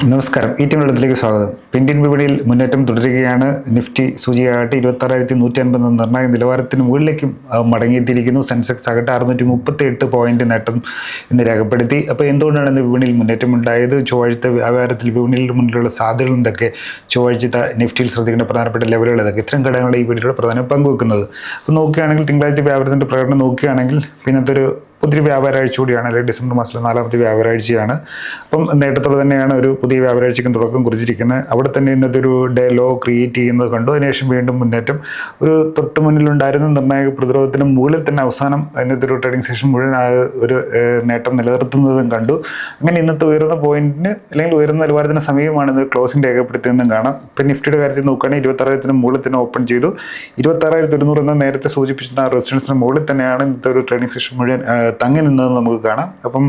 നമസ്കാരം. ഈറ്റിംഗിലേക്ക് സ്വാഗതം. ഇന്ത്യൻ വിപണിയിൽ മുന്നേറ്റം തുടരുകയാണ്. നിഫ്റ്റി സൂചികയാകട്ടെ 26,150 നിർണായക നിലവാരത്തിന് മുകളിലേക്കും മടങ്ങിയെത്തിയിരിക്കുന്നു. സെൻസെക്സ് ആകട്ടെ 638 പോയിന്റ് നേട്ടം ഇന്ന് രേഖപ്പെടുത്തി. അപ്പോൾ എന്തുകൊണ്ടാണ് ഇന്ന് വിപണിയിൽ മുന്നേറ്റം ഉണ്ടായത്? ചൊവ്വാഴ്ചത്തെ വ്യാപാരത്തിൽ വിപണിയിൽ മുന്നിലുള്ള സാധ്യതകൾ എന്തൊക്കെ? ചൊവ്വാഴ്ചത്തെ നിഫ്റ്റിയിൽ ശ്രദ്ധിക്കേണ്ട പ്രധാനപ്പെട്ട ലെവലുകൾ ഏതൊക്കെ? ഇത്തരം ഘടകങ്ങൾ ഈ വീഡിയോയുടെ പ്രധാന പങ്കുവെക്കുന്നത്. അപ്പോൾ നോക്കുകയാണെങ്കിൽ തിങ്കളാഴ്ച വ്യാപാരത്തിൻ്റെ പ്രകടനം നോക്കുകയാണെങ്കിൽ പിന്നത്തെ ഒരു പുതിയ വ്യാപാരാഴ്ച കൂടിയാണ്, അല്ലെങ്കിൽ ഡിസംബർ മാസത്തിലെ 4ാമത്തെ വ്യാപാരാഴ്ചയാണ്. അപ്പം നേട്ടത്തോടെ തന്നെയാണ് ഒരു പുതിയ വ്യാപാരാഴ്ചയ്ക്ക് തുടക്കം കുറിച്ചിരിക്കുന്നത്. അവിടെ തന്നെ ഇന്നത്തെ ഒരു ഡേ ലോ ക്രിയേറ്റ് ചെയ്യുന്നത് കണ്ടു. അതിനുശേഷം വീണ്ടും മുന്നേറ്റം. ഒരു തൊട്ട് മുന്നിലുണ്ടായിരുന്ന നിർണായക പ്രതിരോധത്തിന് മുകളിൽ തന്നെ അവസാനം ഇന്നത്തെ ഒരു ട്രേഡിംഗ് സെഷൻ മുഴുവൻ ഒരു നേട്ടം നിലനിർത്തുന്നതും കണ്ടു. അങ്ങനെ ഇന്നത്തെ ഉയർന്ന പോയിന്റിന് അല്ലെങ്കിൽ ഉയർന്ന നിലവാരത്തിന് സമയമാണ് ഇത് ക്ലോസിംഗ് രേഖപ്പെടുത്തിയതെന്നും കാണാം. ഇപ്പം നിഫ്റ്റിയുടെ കാര്യത്തിൽ നോക്കുകയാണെങ്കിൽ 26,000 മുകളിൽ തന്നെ ഓപ്പൺ ചെയ്തു. 26,100 എന്ന നേരത്തെ സൂചിപ്പിച്ചിരുന്ന റെസിസ്റ്റൻസിന് മുകളിൽ തന്നെയാണ് ഇന്നത്തെ ഒരു ട്രേഡിംഗ് സെഷൻ മുഴുവൻ തങ്ങി നിന്നതെന്ന് നമുക്ക് കാണാം. അപ്പം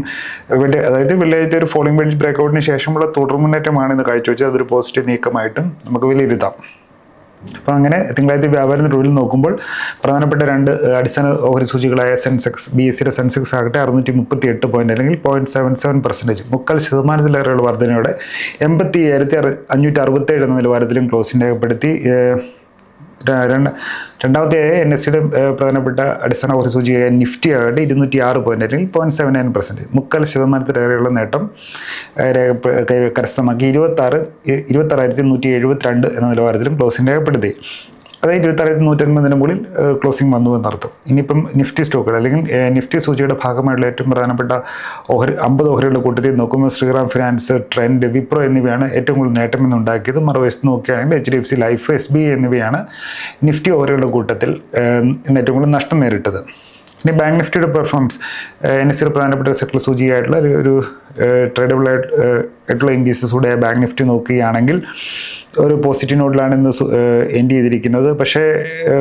അതായത് വെള്ളിയാഴ്ച ഒരു ഫോളിംഗ് ബെഞ്ച് ബ്രേക്ക്ഔട്ടിന് ശേഷമുള്ള തുടർ മുന്നേറ്റമാണ് ഇന്ന് കാഴ്ചവെച്ചത്. അതൊരു പോസിറ്റീവ് നീക്കമായിട്ടും നമുക്ക് വിലയിരുത്താം. അപ്പോൾ അങ്ങനെ തിങ്കളാഴ്ച വ്യാപാരത്തിൻ്റെ ഉള്ളിൽ നോക്കുമ്പോൾ പ്രധാനപ്പെട്ട രണ്ട് അടിസ്ഥാന ഓഹരി സൂചികളായ സെൻസെക്സ്, BSEയുടെ സെൻസെക്സ് ആകട്ടെ 638 പോയിന്റ് അല്ലെങ്കിൽ 0.77%, 0.5%-ലേറെയുള്ള വർധനയോടെ 87,567 എന്ന നിലവാരത്തിലും ക്ലോസിംഗ് രേഖപ്പെടുത്തി. രണ്ടാമത്തെ NSEയുടെ പ്രധാനപ്പെട്ട അടിസ്ഥാന ഓഹരി സൂചികയായ നിഫ്റ്റി ആകട്ടെ 206 പോയിന്റ് അല്ലെങ്കിൽ 0.79%, 0.5%-ലേറെയുള്ള നേട്ടം കരസ്ഥമാക്കി 26,172 എന്ന നിലവാരത്തിലും ക്ലോസിംഗ് രേഖപ്പെടുത്തി. അതായത് 26,150 മുകളിൽ ക്ലോസിംഗ് വന്നു എന്നർത്ഥം. ഇനിയിപ്പം നിഫ്റ്റി സ്റ്റോക്കുകൾ അല്ലെങ്കിൽ നിഫ്റ്റി സൂചിയുടെ ഭാഗമായുള്ള ഏറ്റവും പ്രധാനപ്പെട്ട 50 ഓഹരികളുടെ കൂട്ടത്തിൽ നോക്കുമ്പോൾ ശ്രീറാം ഫിനാൻസ്, ട്രെൻഡ്, വിപ്രോ എന്നിവയാണ് ഏറ്റവും കൂടുതൽ നേട്ടം ഇന്നുണ്ടാക്കിയത്. മറുവശത്ത് നോക്കുകയാണെങ്കിൽ HDFC ലൈഫ്, SBI എന്നിവയാണ് നിഫ്റ്റി ഓഹരികളുടെ കൂട്ടത്തിൽ ഇന്ന് ഏറ്റവും കൂടുതൽ നഷ്ടം നേരിട്ടത്. ഇനി ബാങ്ക് നിഫ്റ്റിയുടെ പെർഫോമൻസ്, NSEയുടെ പ്രധാനപ്പെട്ട സെക്ടർ സൂചികയായിട്ടുള്ള ഒരു ട്രേഡബിൾ ആയിട്ടുള്ള ഇൻഡീസസ് കൂടെ ബാങ്ക് നിഫ്റ്റി നോക്കുകയാണെങ്കിൽ ഒരു പോസിറ്റീവ് നോട്ടിലാണ് ഇന്ന് എൻഡ് ചെയ്തിരിക്കുന്നത്. പക്ഷേ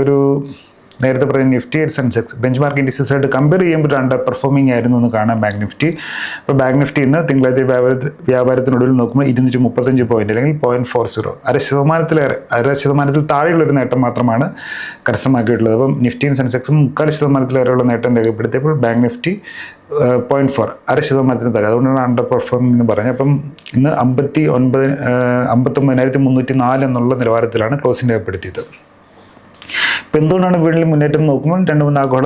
ഒരു നേരത്തെ പറഞ്ഞ Nifty, Sensex bench mark indices ആയിട്ട് കമ്പയർ ചെയ്യുമ്പോൾ അണ്ടർ പെർഫോമിംഗ് ആയിരുന്നു എന്ന് കാണാം ബാങ്ക് നിഫ്റ്റി. അപ്പോൾ ബാങ്ക് നിഫ്റ്റി ഇന്ന് തിങ്കളാഴ്ച വ്യാപാരത്തിനൊടുവിൽ നോക്കുമ്പോൾ 235 പോയിന്റ് അല്ലെങ്കിൽ 0.40, 0.5%-ത്തിൽ താഴെയുള്ളൊരു നേട്ടം മാത്രമാണ് കരസ്ഥമാക്കിയിട്ടുള്ളത്. അപ്പം നിഫ്റ്റിയും സെൻസെക്സും 0.25%-ലേറെയുള്ള നേട്ടം രേഖപ്പെടുത്തിയപ്പോൾ ബാങ്ക് നിഫ്റ്റി 0.4, 0.5%-ന് താഴെ. അതുകൊണ്ടാണ് അണ്ടർ പെർഫോമിംഗ് എന്ന് പറഞ്ഞത്. അപ്പം ഇന്ന് 59,304 എന്നുള്ള നിലവാരത്തിലാണ് ക്ലോസിംഗ് രേഖപ്പെടുത്തിയത്. ഇപ്പം എന്തുകൊണ്ടാണ് വീണ്ടും മുന്നേറ്റം നോക്കുമ്പോൾ 2-3 ആഗോള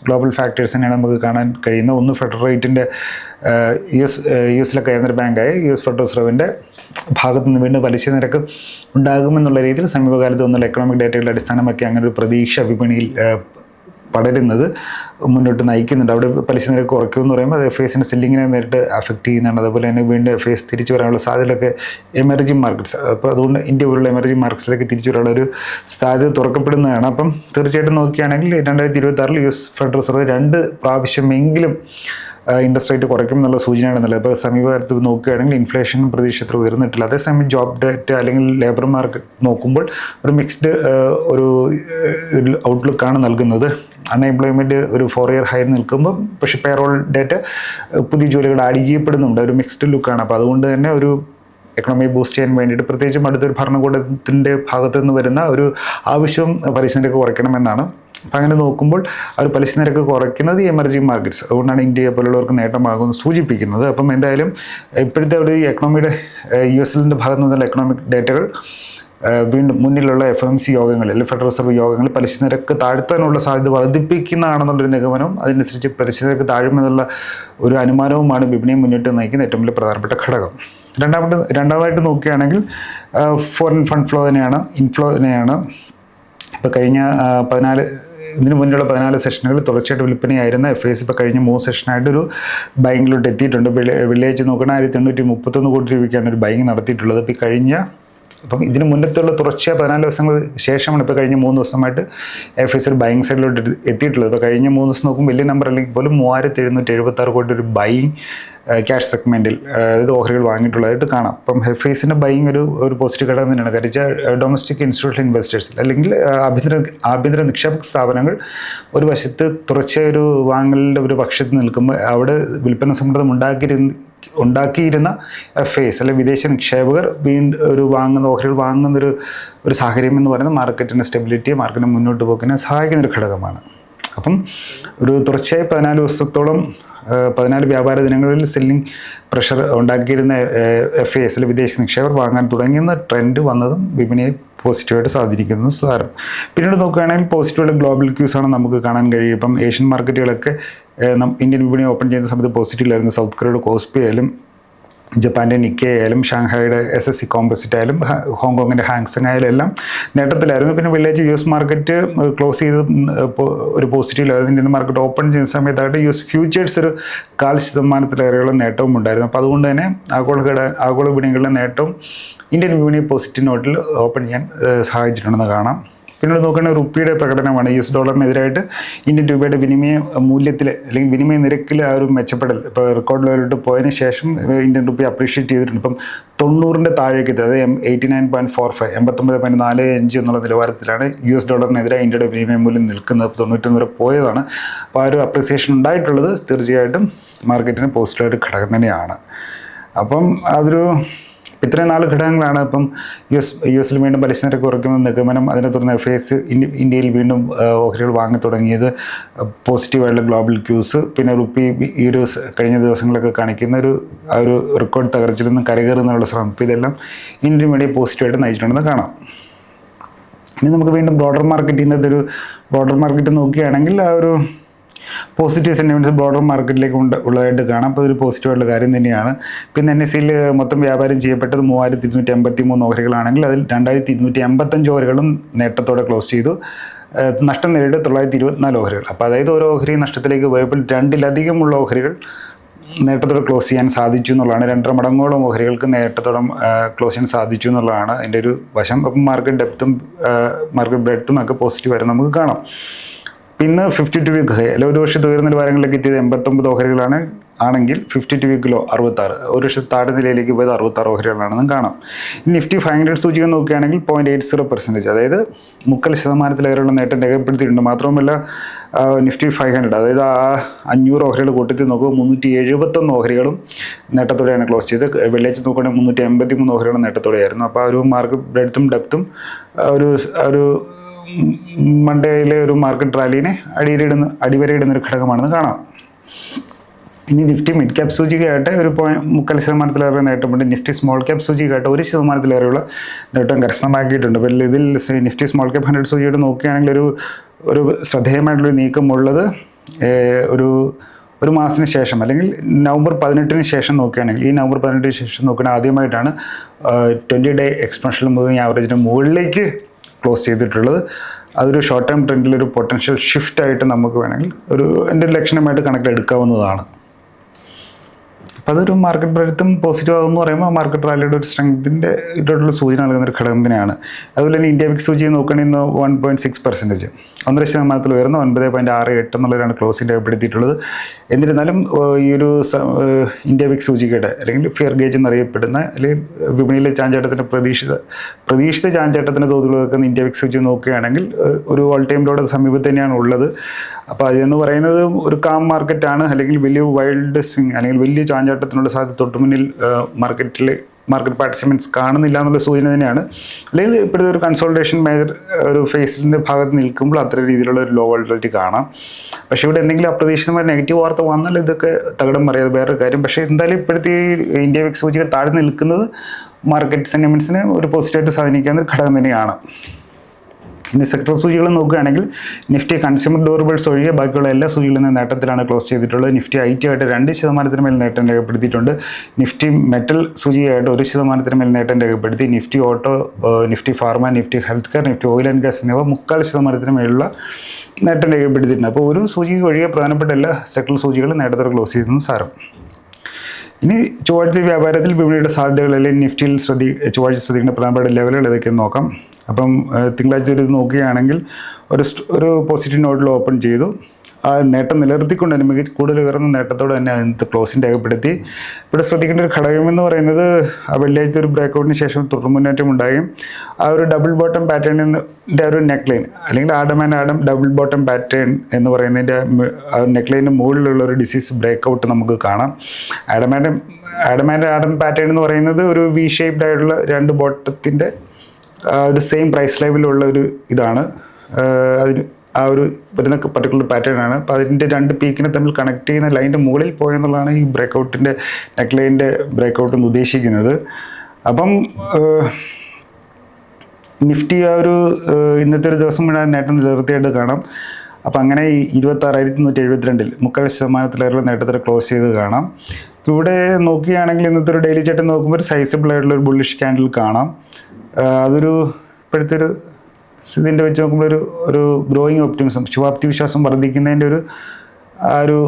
ഗ്ലോബൽ ഫാക്ടേഴ്സ് തന്നെയാണ് നമുക്ക് കാണാൻ കഴിയുന്നത്. ഒന്ന് ഫെഡറൽ റേറ്റിൻ്റെ യുഎസിലെ കേന്ദ്ര ബാങ്കായ US ഫെഡറൽ റിസർവിൻ്റെ ഭാഗത്തു നിന്ന് വീണ്ടും പലിശ നിരക്ക് ഉണ്ടാകുമെന്നുള്ള രീതിയിൽ സമീപകാലത്ത് വന്നുള്ള എക്കണോമിക് ഡേറ്റകളുടെ അടിസ്ഥാനമാക്കി അങ്ങനെ ഒരു പ്രതീക്ഷ വിപണിയിൽ പടരുന്നത് മുന്നോട്ട് നയിക്കുന്നുണ്ട്. അവിടെ പലിശ നിരക്ക് കുറയ്ക്കുമെന്ന് പറയുമ്പോൾ അത് FISൻ്റെ സെല്ലിങ്ങിനെ നേരിട്ട് അഫക്റ്റ് ചെയ്യുന്നതാണ്. അതുപോലെ തന്നെ വീണ്ടും FIS തിരിച്ചു വരാനുള്ള സാധ്യതയൊക്കെ എമർജിങ് മാർക്കറ്റ്സ്, അപ്പോൾ അതുകൊണ്ട് ഇന്ത്യ പോലുള്ള എമർജിങ് മാർക്കറ്റ്സിലേക്ക് തിരിച്ചു വരാനുള്ള ഒരു സാധ്യത തുറക്കപ്പെടുന്നതാണ്. അപ്പം തീർച്ചയായിട്ടും നോക്കുകയാണെങ്കിൽ 2026 US ഫെഡറൽ റിസർവ് 2 പ്രാവശ്യമെങ്കിലും ഇൻട്രസ്റ്റ് റേറ്റ് കുറയ്ക്കും എന്നുള്ള സൂചനയാണ് നല്ലത്. ഇപ്പോൾ സമീപകാലത്ത് നോക്കുകയാണെങ്കിൽ ഇൻഫ്ലേഷൻ പ്രതീക്ഷ അത്ര ഉയർന്നിട്ടില്ല. അതേസമയം ജോബ് ഡേറ്റ അല്ലെങ്കിൽ ലേബർ മാർക്കറ്റ് നോക്കുമ്പോൾ ഒരു മിക്സ്ഡ് ഒരു ഔട്ട്ലുക്കാണ് നൽകുന്നത്. അൺഎംപ്ലോയ്മെൻറ്റ് ഒരു 4-year ഹൈ നിൽക്കുമ്പോൾ പക്ഷേ പേറോൾ ഡേറ്റ പുതിയ ജോലികൾ ആഡ് ചെയ്യപ്പെടുന്നുണ്ട്. ഒരു മിക്സ്ഡ് ലുക്കാണ്. അപ്പോൾ അതുകൊണ്ട് തന്നെ ഒരു എക്കണോമി ബൂസ്റ്റ് ചെയ്യാൻ വേണ്ടിയിട്ട് പ്രത്യേകിച്ചും അടുത്തൊരു ഭരണകൂടത്തിൻ്റെ ഭാഗത്തു നിന്ന് വരുന്ന ഒരു ആവശ്യവും പലിശ നിരക്ക് കുറയ്ക്കണമെന്നാണ്. അപ്പം അങ്ങനെ നോക്കുമ്പോൾ ആ ഒരു പലിശ നിരക്ക് കുറയ്ക്കുന്നത് ഈ എമർജിങ് മാർക്കറ്റ്സ്, അതുകൊണ്ടാണ് ഇന്ത്യയെ പോലുള്ളവർക്ക് നേട്ടമാകുമെന്ന് സൂചിപ്പിക്കുന്നത്. അപ്പം എന്തായാലും ഇപ്പോഴത്തെ ഒരു എക്കണോമിയുടെ USൻ്റെ ഭാഗത്തു നിന്നുള്ള എക്കണോമിക് ഡേറ്റകൾ വീണ്ടും മുന്നിലുള്ള FOMC യോഗങ്ങളിൽ അല്ലെങ്കിൽ ഫെഡറൽ റിസർവ് യോഗങ്ങളിൽ പലിശ നിരക്ക് താഴ്ത്താനുള്ള സാധ്യത വർദ്ധിപ്പിക്കുന്നതാണെന്നുള്ളൊരു നിഗമനവും അതിനനുസരിച്ച് പലിശ നിരക്ക് താഴുമെന്നുള്ള ഒരു അനുമാനവുമാണ് വിപണിയെ മുന്നോട്ട് നയിക്കുന്ന ഏറ്റവും വലിയ പ്രധാനപ്പെട്ട ഘടകം. രണ്ടാമതായിട്ട് നോക്കുകയാണെങ്കിൽ ഫോറിൻ ഫണ്ട് ഫ്ലോ തന്നെയാണ്, ഇൻഫ്ലോ തന്നെയാണ്. ഇപ്പോൾ കഴിഞ്ഞ ഇതിനു മുന്നിലുള്ള 14 സെഷനുകൾ തുടർച്ചയായിട്ട് വിൽപ്പനയായിരുന്ന FIS ഇപ്പോൾ കഴിഞ്ഞ 3 സെഷനായിട്ടൊരു ബൈങ്ങിലോട്ട് എത്തിയിട്ടുണ്ട്. വെള്ളിയാഴ്ച നോക്കണം 1831 കോടി രൂപയ്ക്കാണ് ഒരു ബൈങ് നടത്തിയിട്ടുള്ളത്. ഇപ്പോൾ അപ്പം ഇതിന് മുന്നത്തുള്ള തുടർച്ചയായ 14 ദിവസങ്ങൾ ശേഷമാണ് ഇപ്പോൾ കഴിഞ്ഞ 3 ദിവസമായിട്ട് FIS ഒരു ബൈങ് സൈഡിലോട്ട് എത്തിയിട്ടുള്ളത്. ഇപ്പോൾ കഴിഞ്ഞ 3 ദിവസം നോക്കുമ്പോൾ വലിയ നമ്പർ അല്ലെങ്കിൽ പോലും 3776 കോടി ഒരു ബൈങ് ക്യാഷ് സെഗ്മെൻറ്റിൽ അതായത് ഓഹരികൾ വാങ്ങിയിട്ടുള്ളതായിട്ട് കാണാം. അപ്പം FISൻ്റെ ബൈങ് ഒരു പോസിറ്റീവ് ഘടകം തന്നെയാണ്. കാര്യം ഡൊമസ്റ്റിക് ഇൻസ്റ്റിറ്റ്യൂഷണൽ ഇൻവെസ്റ്റേഴ്സിൽ അല്ലെങ്കിൽ ആഭ്യന്തര നിക്ഷേപ സ്ഥാപനങ്ങൾ ഒരു വശത്ത് തുടർച്ചയായ ഒരു വാങ്ങലിൻ്റെ ഒരു പക്ഷത്ത് നിൽക്കുമ്പോൾ അവിടെ വിൽപ്പന സമ്മർദ്ദം ഉണ്ടാക്കിയിരുന്ന FIS അല്ലെങ്കിൽ വിദേശ നിക്ഷേപകർ വീണ്ടും ഒരു ഓഹരികൾ വാങ്ങുന്നൊരു സാഹചര്യം എന്ന് പറയുന്നത് മാർക്കറ്റിൻ്റെ സ്റ്റെബിലിറ്റിയെ, മാർക്കറ്റിനെ മുന്നോട്ട് പോക്കിനെ സഹായിക്കുന്നൊരു ഘടകമാണ്. അപ്പം ഒരു തുടർച്ചയായി 14 ദിവസത്തോളം 14 വ്യാപാര ദിനങ്ങളിൽ സെല്ലിംഗ് പ്രഷർ ഉണ്ടാക്കിയിരുന്ന FISൽ വിദേശ നിക്ഷേപർ വാങ്ങാൻ തുടങ്ങിയെന്ന ട്രെൻഡ് വന്നതും വിപണിയെ പോസിറ്റീവായിട്ട് സ്വാധീനിക്കുന്നു സാരം. പിന്നീട് നോക്കുകയാണെങ്കിൽ പോസിറ്റീവുള്ള ഗ്ലോബൽ ക്യൂസ് ആണ് നമുക്ക് കാണാൻ കഴിയും. ഇപ്പം ഏഷ്യൻ മാർക്കറ്റുകളൊക്കെ ഇന്ത്യൻ വിപണി ഓപ്പൺ ചെയ്യുന്ന സമയത്ത് പോസിറ്റീവിലായിരുന്നു. സൗത്ത് കൊറിയയുടെ കോസ്പി ആയാലും ജപ്പാൻ്റെ നിക്കേ ആയാലും ഷാങ്ഹായുടെ SSE കോമ്പോസിറ്റ് ആയാലും ഹോങ്കോങ്ങിൻ്റെ ഹാങ്സങ് ആയാലും എല്ലാം നേട്ടത്തിലായിരുന്നു. പിന്നെ വെള്ളിയാഴ്ച US മാർക്കറ്റ് ക്ലോസ് ചെയ്ത് ഒരു പോസിറ്റീവിലായിരുന്നു. ഇന്ത്യൻ മാർക്കറ്റ് ഓപ്പൺ ചെയ്യുന്ന സമയത്തായിട്ട് US ഫ്യൂച്ചേഴ്സ് ഒരു 0.5% നേട്ടവും ഉണ്ടായിരുന്നു. അപ്പോൾ അതുകൊണ്ട് തന്നെ ആഗോള വിപണികളുടെ നേട്ടവും ഇന്ത്യൻ വിപണി പോസിറ്റീവ് നോട്ടിൽ ഓപ്പൺ ചെയ്യാൻ സഹായിച്ചിട്ടുണ്ടെന്ന് കാണാം. പിന്നീട് നോക്കുകയാണെങ്കിൽ റുപ്പിയുടെ പ്രകടനമാണ്. US ഡോളറിനെതിരായിട്ട് ഇന്ത്യൻ രൂപയുടെ വിനിമയ മൂല്യത്തിൽ അല്ലെങ്കിൽ വിനിമയ നിരക്കിൽ ആ ഒരു മെച്ചപ്പെടൽ ഇപ്പോൾ റെക്കോർഡ് ലെവലിലോട്ട് പോയതിന് ശേഷം ഇന്ത്യൻ റുപ്പി അപ്രീഷിയേറ്റ് ചെയ്തിട്ടുണ്ട്. ഇപ്പം 90ൻ്റെ താഴേക്ക് എത്തി, അതായത് 89.45 89.45 എന്നുള്ള നിലവാരത്തിലാണ് US ഡോളറിനെതിരെ ഇന്ത്യയുടെ വിനിമയ മൂല്യം നിൽക്കുന്നത്. 91 വരെ പോയതാണ്. അപ്പോൾ ആ ഒരു അപ്രിസിയേഷൻ ഉണ്ടായിട്ടുള്ളത് തീർച്ചയായിട്ടും മാർക്കറ്റിന് പോസിറ്റീവായിട്ട് ഘടകം തന്നെയാണ്. അപ്പം അതൊരു ഇത്രയും 4 ഘടകങ്ങളാണ്. ഇപ്പം യുഎസിൽ വീണ്ടും പലിശ നിരക്ക് കുറയ്ക്കുന്ന നിഗമനം, അതിനെ തുടർന്ന് FIS ഇന്ത്യയിൽ വീണ്ടും ഓഹരികൾ വാങ്ങി തുടങ്ങിയത്, പോസിറ്റീവായിട്ടുള്ള ഗ്ലോബൽ ക്യൂസ്, പിന്നെ റുപ്പി ഈ ഒരു കഴിഞ്ഞ ദിവസങ്ങളൊക്കെ കാണിക്കുന്ന ആ ഒരു റെക്കോർഡ് തകർച്ചയിൽ നിന്ന് കരകയറുന്നുള്ള ശ്രമം, ഇതെല്ലാം ഇന്ത്യൻ വേണ്ടി പോസിറ്റീവായിട്ട് നയിച്ചിട്ടുണ്ടെന്ന് കാണാം. ഇനി നമുക്ക് വീണ്ടും ബ്രോഡർ മാർക്കറ്റ് നോക്കുകയാണെങ്കിൽ ആ ഒരു പോസിറ്റീവ് സെൻറ്റിമെൻറ്റ്സ് ബ്രോഡർ മാർക്കറ്റിലേക്ക് ഉള്ളതായിട്ട് കാണാം. അപ്പോൾ അതൊരു പോസിറ്റീവായിട്ടുള്ള കാര്യം തന്നെയാണ്. പിന്നെ NSEയിൽ മൊത്തം വ്യാപാരം ചെയ്യപ്പെട്ടത് 3283 ഓഹരികളാണെങ്കിൽ അതിൽ 2285 ഓഹരികളും നേട്ടത്തോടെ ക്ലോസ് ചെയ്തു. നഷ്ടം നേരിട്ട് 924 ഓഹരികൾ. അപ്പോൾ അതായത് ഓരോ ഓഹരി നഷ്ടത്തിലേക്ക് പോയപ്പോൾ 2-ലധികമുള്ള ഓഹരികൾ നേട്ടത്തോടെ ക്ലോസ് ചെയ്യാൻ സാധിച്ചു എന്നുള്ളതാണ്. 2.5 മടങ്ങോളം ഓഹരികൾക്ക് നേട്ടത്തോടെ ക്ലോസ് ചെയ്യാൻ സാധിച്ചു എന്നുള്ളതാണ് അതിൻ്റെ ഒരു വശം. അപ്പം മാർക്കറ്റ് ഡെപ്തും മാർക്കറ്റ് ബ്രെഡ്ത്തും ഒക്കെ പോസിറ്റീവായിട്ട് നമുക്ക് കാണാം. പിന്നെ 52 വീക്ക് ഹൈ, അല്ല ഒരു വർഷത്തെ ഉയർന്ന നിലവാരങ്ങളിലേക്ക് എത്തിയത് 89 ഓഹരികളാണ് ആണെങ്കിൽ 52 വീക്കിലോ 66, ഒരു വർഷത്തെ താഴെ നിലയിലേക്ക് പോയത് 66 ഓഹരികളാണെന്നും കാണാം. നിഫ്റ്റി 500 സൂചിക നോക്കുകയാണെങ്കിൽ 0.80%, അതായത് 30% നേട്ടം രേഖപ്പെടുത്തിയിട്ടുണ്ട്. മാത്രവുമല്ല നിഫ്റ്റി 500, അതായത് ആ 500 ഓഹരികൾ കൂട്ടത്തിൽ നോക്കുമ്പോൾ 371 ഓഹരികളും നേട്ടത്തോടെയാണ് ക്ലോസ് ചെയ്ത്. വെള്ളിയാഴ്ച നോക്കുകയാണെങ്കിൽ 383 ഓഹരികളും നേട്ടത്തോടെയായിരുന്നു. അപ്പോൾ ആ ഒരു മാർക്കറ്റ് ബ്രെഡ്ത്തും ഡെപ്തും ഒരു മൺഡേയിലെ ഒരു മാർക്കറ്റ് റാലീനെ അടിവരയിടുന്നൊരു ഘടകമാണെന്ന് കാണാം. ഇനി നിഫ്റ്റി മിഡ് ക്യാപ് സൂചികയായിട്ട് ഒരു 3% നേട്ടമുണ്ട്. നിഫ്റ്റി സ്മോൾ ക്യാപ് സൂചികയായിട്ട് 1% നേട്ടം കരസ്ഥമാക്കിയിട്ടുണ്ട്. അപ്പോൾ ഇതിൽ നിഫ്റ്റി സ്മോൾ ക്യാപ് 100 സൂചികയായിട്ട് നോക്കുകയാണെങ്കിൽ ഒരു ശ്രദ്ധേയമായിട്ടുള്ളൊരു നീക്കമുള്ളത് ഒരു മാസത്തിന് ശേഷം, അല്ലെങ്കിൽ നവംബർ 18 ശേഷം നോക്കുകയാണെങ്കിൽ, ഈ നവംബർ 18 ശേഷം നോക്കുകയാണെങ്കിൽ ആദ്യമായിട്ടാണ് 20-ഡേ എക്സ്പോണൻഷ്യൽ മൂവിങ് ആവറേജിന് മുകളിലേക്ക് ക്ലോസ് ചെയ്തിട്ടുള്ളത്. അതൊരു ഷോർട്ട് ടേം ട്രെൻഡിലൊരു പൊട്ടൻഷ്യൽ ഷിഫ്റ്റ് ആയിട്ട് നമുക്ക് വേണമെങ്കിൽ എൻ്റെ ഒരു ലക്ഷണമായിട്ട് കണക്കിലെടുക്കാവുന്നതാണ്. അപ്പോൾ അതൊരു മാർക്കറ്റ് ബ്രെഡ്ത്തും പോസിറ്റീവ് ആകുമെന്ന് പറയുമ്പോൾ മാർക്കറ്റ് റാലിയുടെ ഒരു സ്ട്രെങ്തിൻ്റെ ഇതോടുള്ള സൂചന നൽകുന്നൊരു ഘടകം തന്നെയാണ്. അതുപോലെ തന്നെ ഇന്ത്യ വിക്സ് സൂചിക നോക്കുകയാണെങ്കിൽ 1.6%, 1.5% ഉയർന്ന് 9.68 എന്നുള്ളതാണ് ക്ലോസിംഗ് രേഖപ്പെടുത്തിയിട്ടുള്ളത്. എന്നിരുന്നാലും ഈ ഒരു ഇന്ത്യ വിക്സ് സൂചികയുടെ അല്ലെങ്കിൽ ഫിയർ ഗേജ് എന്നറിയപ്പെടുന്ന അല്ലെങ്കിൽ വിപണിയിലെ ചാഞ്ചാട്ടത്തിൻ്റെ പ്രതീക്ഷിത ചാഞ്ചാട്ടത്തിൻ്റെ തോതുകൾ വെക്കുന്ന ഇന്ത്യ വിക്സ് സൂചിക നോക്കുകയാണെങ്കിൽ ഒരു ഓൾ ടൈം ലോയുടെ സമീപത്ത് തന്നെയാണ് ഉള്ളത്. അപ്പോൾ അതെന്ന് പറയുന്നത് ഒരു കാം മാർക്കറ്റാണ്, അല്ലെങ്കിൽ വലിയ വൈൽഡ് സ്വിങ് അല്ലെങ്കിൽ വലിയ ചാഞ്ചാട്ടത്തിനുള്ള സാധ്യത തൊട്ടുമുന്നിൽ മാർക്കറ്റ് പാർട്ടിസിപ്പൻസ് കാണുന്നില്ല എന്നുള്ള സൂചന തന്നെയാണ്. അല്ലെങ്കിൽ ഇപ്പോഴത്തെ ഒരു കൺസോൾട്ടേഷൻ മേജർ ഒരു ഫേസിൻ്റെ ഭാഗത്ത് നിൽക്കുമ്പോൾ അത്ര രീതിയിലുള്ള ഒരു ലോ വോളറ്റിലിറ്റി കാണാം. പക്ഷേ ഇവിടെ എന്തെങ്കിലും അപ്രതീക്ഷിതമായ നെഗറ്റീവ് വാർത്ത വന്നാൽ ഇതൊക്കെ തകിടം മറിയാതെ വേറൊരു കാര്യം. പക്ഷേ എന്തായാലും ഇപ്പോഴത്തെ ഈ ഇന്ത്യ വിക്സ് സൂചിക താഴെ നിൽക്കുന്നത് മാർക്കറ്റ് സെൻറ്റിമെൻറ്റ്സിനെ ഒരു പോസിറ്റീവായിട്ട് സ്വാധീനിക്കുന്ന ഒരു ഘടകം തന്നെയാണ്. ഇനി സെക്ടർ സൂചികൾ നോക്കുകയാണെങ്കിൽ നിഫ്റ്റി കൺസ്യൂമർ ഡ്യൂറബിൾസ് ഒഴികെ ബാക്കിയുള്ള എല്ലാ സൂചികളിൽ നിന്ന് നേട്ടത്തിലാണ് ക്ലോസ് ചെയ്തിട്ടുള്ളത്. നിഫ്റ്റി IT ആയിട്ട് 2% മേൽ നേട്ടം രേഖപ്പെടുത്തിയിട്ടുണ്ട്. നിഫ്റ്റി മെറ്റൽ സൂചികയായിട്ട് 1% മേൽ നേട്ടം രേഖപ്പെടുത്തി. Nifty auto, Nifty pharma, Nifty health care, Nifty oil and gas എന്നിവ 3/4% മേലുള്ള നേട്ടം രേഖപ്പെടുത്തിയിട്ടുണ്ട്. അപ്പോൾ ഒരു സൂചിക ഒഴികെ പ്രധാനപ്പെട്ട എല്ലാ സെക്ടർ സൂചികളും നേട്ടത്തോടെ ക്ലോസ് ചെയ്തെന്ന് സാരം. ഇനി ചൊവ്വാഴ്ച വ്യാപാരത്തിൽ വിപണിയുടെ സാധ്യതകൾ, അല്ലെങ്കിൽ നിഫ്റ്റിയിൽ ചൊവ്വാഴ്ച ശ്രദ്ധിക്കേണ്ട പ്രധാനപ്പെട്ട ലെവലുകൾ ഏതൊക്കെയെന്ന് നോക്കാം. അപ്പം തിങ്കളാഴ്ച ഇത് നോക്കുകയാണെങ്കിൽ ഒരു പോസിറ്റീവ് നോട്ടിൽ ഓപ്പൺ ചെയ്തു. ആ നേട്ടം നിലനിർത്തിക്കൊണ്ട് തന്നെ കൂടുതൽ ഉയർന്ന നേട്ടത്തോടെ തന്നെ അതിനകത്ത് ക്ലോസിംഗ് രേഖപ്പെടുത്തി. ഇവിടെ ശ്രദ്ധിക്കേണ്ട ഒരു ഘടകമെന്ന് പറയുന്നത് ആ വെള്ളിയാഴ്ച ഒരു ബ്രേക്കൗട്ടിന് ശേഷം തുടർമുന്നേറ്റം ഉണ്ടായും ആ ഒരു ഡബിൾ ബോട്ടം പാറ്റേണിൻ്റെ ഒരു നെക്ക് ലൈൻ, അല്ലെങ്കിൽ ആഡം ഡബിൾ ബോട്ടം പാറ്റേൺ എന്ന് പറയുന്നതിൻ്റെ ആ നെക്ക് ലൈനിൻ്റെ മുകളിലുള്ള ഒരു ഡിസീസ് ബ്രേക്കൗട്ട് നമുക്ക് കാണാം. ആഡം പാറ്റേൺ എന്ന് പറയുന്നത് ഒരു വി ഷേപ്ഡ് ആയിട്ടുള്ള 2 ബോട്ടത്തിൻ്റെ ഒരു സെയിം പ്രൈസ് ലെവലുള്ള ഒരു ഇതാണ്. ആ ഒരു വരുന്ന പർട്ടിക്കുലർ പാറ്റേൺ ആണ്. അപ്പോൾ അതിൻ്റെ 2 പീക്കിനെ തമ്മിൽ കണക്ട് ചെയ്യുന്ന ലൈൻ്റെ മുകളിൽ പോയെന്നുള്ളതാണ് ഈ ബ്രേക്കൗട്ടിൻ്റെ നെക്ക് ലൈനിൻ്റെ ബ്രേക്കൗട്ട് എന്ന് ഉദ്ദേശിക്കുന്നത്. അപ്പം നിഫ്റ്റി ആ ഒരു ഇന്നത്തെ ഒരു ദിവസം മുഴുവൻ നേട്ടം നിലനിർത്തിയായിട്ട് കാണാം. അപ്പോൾ അങ്ങനെ ഈ 26,172 3% നേട്ടത്തിൽ ക്ലോസ് ചെയ്ത് കാണാം. ഇവിടെ നോക്കുകയാണെങ്കിൽ ഇന്നത്തെ ഒരു ഡെയിലി ചാർട്ട് നോക്കുമ്പോൾ ഒരു സൈസബിൾ ആയിട്ടുള്ള ഒരു ബുള്ളിഷ് ക്യാൻഡിൽ കാണാം. അതൊരു ഇപ്പോഴത്തെ ഒരു ഇതിൻ്റെ വെച്ച് നോക്കുമ്പോൾ ഒരു ഗ്രോയിങ് ഒപ്റ്റിമിസം, ശുഭാപ്തി വിശ്വാസം വർദ്ധിക്കുന്നതിൻ്റെ ഒരു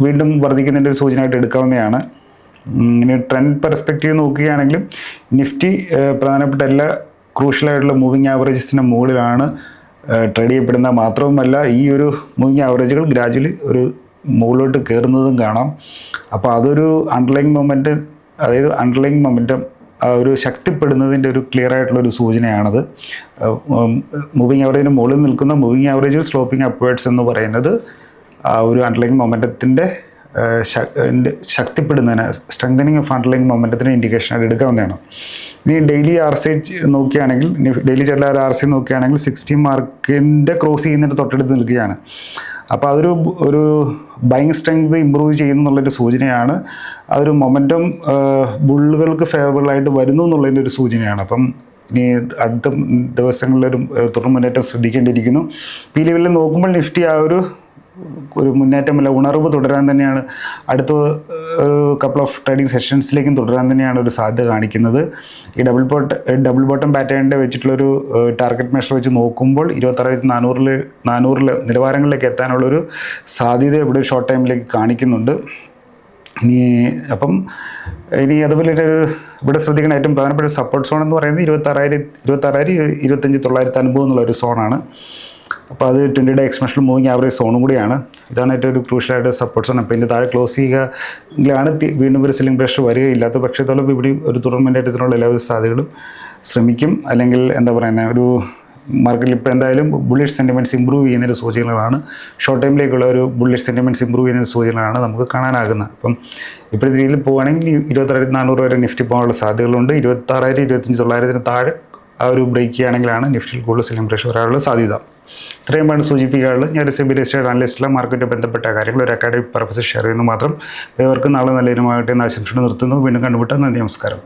വീണ്ടും വർദ്ധിക്കുന്നതിൻ്റെ ഒരു സൂചനയായിട്ട് എടുക്കാവുന്നതാണ്. ഇങ്ങനെ ട്രെൻഡ് പെർസ്പെക്റ്റീവ് നോക്കുകയാണെങ്കിലും നിഫ്റ്റി പ്രധാനപ്പെട്ട എല്ലാ ക്രൂഷ്യലായിട്ടുള്ള മൂവിങ് ആവറേജസിൻ്റെ മുകളിലാണ് ട്രേഡ് ചെയ്യപ്പെടുന്നത്. മാത്രവുമല്ല ഈ ഒരു മൂവിങ് ആവറേജുകൾ ഗ്രാജുവലി ഒരു മുകളിലോട്ട് കയറുന്നതും കാണാം. അപ്പോൾ അതൊരു അണ്ടർലൈങ് മൊമെൻറ്റം ഒരു ശക്തിപ്പെടുന്നതിൻ്റെ ഒരു ക്ലിയർ ആയിട്ടുള്ളൊരു സൂചനയാണത്. മൂവിങ് ആവറേജിന് മുകളിൽ നിൽക്കുന്ന മൂവിങ് ആവറേജ് സ്ലോപ്പിംഗ് അപ്വേർഡ്സ് എന്ന് പറയുന്നത് ആ ഒരു അണ്ടർലൈങ് മൊമെൻറ്റത്തിൻ്റെ ശക്തിപ്പെടുന്നതിന്, സ്ട്രെങ്തനിങ് ഓഫ് അണ്ടർലൈങ് മൊമെൻറ്റത്തിന് ഇൻഡിക്കേഷനായിട്ട് എടുക്കാവുന്നതാണ്. ഇനി ഡെയിലി RSI നോക്കുകയാണെങ്കിൽ, ഡെയിലി ചാർട്ടിലെ RSI നോക്കുകയാണെങ്കിൽ 60 മാർക്കിൻ്റെ ക്രോസ് ചെയ്യുന്നതിന് തൊട്ടടുത്ത് നിൽക്കുകയാണ്. അപ്പോൾ ഒരു ബൈങ് സ്ട്രെങ്ത് ഇമ്പ്രൂവ് ചെയ്യുന്നു എന്നുള്ളൊരു സൂചനയാണ്. അതൊരു മൊമെൻറ്റം ബുള്ളുകൾക്ക് ഫേവറബിളായിട്ട് വരുന്നു എന്നുള്ളതിൻ്റെ ഒരു സൂചനയാണ്. അപ്പം ഇനി അടുത്ത ദിവസങ്ങളിലൊരു തുടർ മുന്നേറ്റം ശ്രദ്ധിക്കേണ്ടിയിരിക്കുന്നു. ഈ ലെവലിൽ നോക്കുമ്പോൾ നിഫ്റ്റി ആ ഒരു മുന്നേറ്റമല്ല, ഉണർവ് തുടരാൻ തന്നെയാണ്, അടുത്ത ഒരു കപ്പിൾ ഓഫ് ട്രേഡിംഗ് സെഷൻസിലേക്കും തുടരാൻ തന്നെയാണ് ഒരു സാധ്യത കാണിക്കുന്നത്. ഈ ഡബിൾ ബോട്ടം പാറ്റേണിൻ്റെ വെച്ചിട്ടുള്ളൊരു ടാർഗറ്റ് മെഷർ വെച്ച് നോക്കുമ്പോൾ 26,400 നിലവാരങ്ങളിലേക്ക് എത്താനുള്ളൊരു സാധ്യത ഇവിടെ ഷോർട്ട് ടൈമിലേക്ക് കാണിക്കുന്നുണ്ട്. ഇനി അതുപോലെ ഇവിടെ ശ്രദ്ധിക്കുന്ന ഏറ്റവും പ്രധാനപ്പെട്ട സപ്പോർട്ട് സോൺ എന്ന് പറയുന്നത് 25,950 എന്നുള്ളൊരു സോണാണ്. അപ്പോൾ അത് 20-ഡേ എക്സ്പെൻഷണൽ മൂവിങ് ആവറേജ് സോണും കൂടിയാണ്. ഇതാണ് ഏറ്റവും ഒരു ക്രൂഷ്യലായിട്ട് സപ്പോർട്ട് സോൺ. അപ്പോൾ ഇതിൻ്റെ താഴെ ക്ലോസ് ചെയ്യുകയാണ് വീണ്ടും ഒരു സെല്ലിംഗ് പ്രഷർ വരികയില്ലാത്ത പക്ഷത്തോളം ഇവിടെ ഒരു തുടർ മുന്നേറ്റത്തിനുള്ള എല്ലാവിധ സാധ്യതകളും ശ്രമിക്കും. അല്ലെങ്കിൽ ഒരു മാർക്കറ്റിൽ ഇപ്പോൾ എന്തായാലും ബുള്ളിഷ് സെൻറ്റിമെൻറ്റ്സ് ഇമ്പ്രൂവ് ചെയ്യുന്നതിൻ്റെ സൂചനകളാണ്, ഷോർട്ട് ടൈമിലേക്കുള്ള ഒരു ബുള്ളിഷ് സെൻറ്റിമെൻറ്റ്സ് ഇമ്പ്രൂവ് ചെയ്യുന്ന സൂചനകളാണ് നമുക്ക് കാണാനാകുന്നത്. അപ്പം ഇപ്പോഴത്തെ രീതിയിൽ പോവുകയാണെങ്കിൽ 26,400 വരെ നിഫ്റ്റി പോകാനുള്ള സാധ്യതകളുണ്ട്. 26,000 25,900 താഴെ ആ ഒരു ബ്രേക്ക് ചെയ്യുകയാണെങ്കിലാണ് നിഫ്റ്റിയിൽ കൂടുതൽ സെല്ലിംഗ് പ്രഷർ വരാനുള്ള സാധ്യത. ഇത്രയും വേണം സൂചിപ്പിക്കാനുള്ളത്. ഞാൻ ഒരു സെബി രജിസ്റ്റേർഡ് അനലിസ്റ്റുള്ള മാർക്കറ്റുമായി ബന്ധപ്പെട്ട കാര്യങ്ങൾ ഒരു അക്കാഡമിക് പർപ്പസ് ഷെയർ ചെയ്യുന്നു മാത്രം. ഇവർക്ക് നാളെ നല്ല ഇനമാകട്ടെ എന്ന് ആശംസിച്ച് നിർത്തുന്നു. വീണ്ടും കണ്ടുമുട്ടാം. നന്ദി, നമസ്കാരം.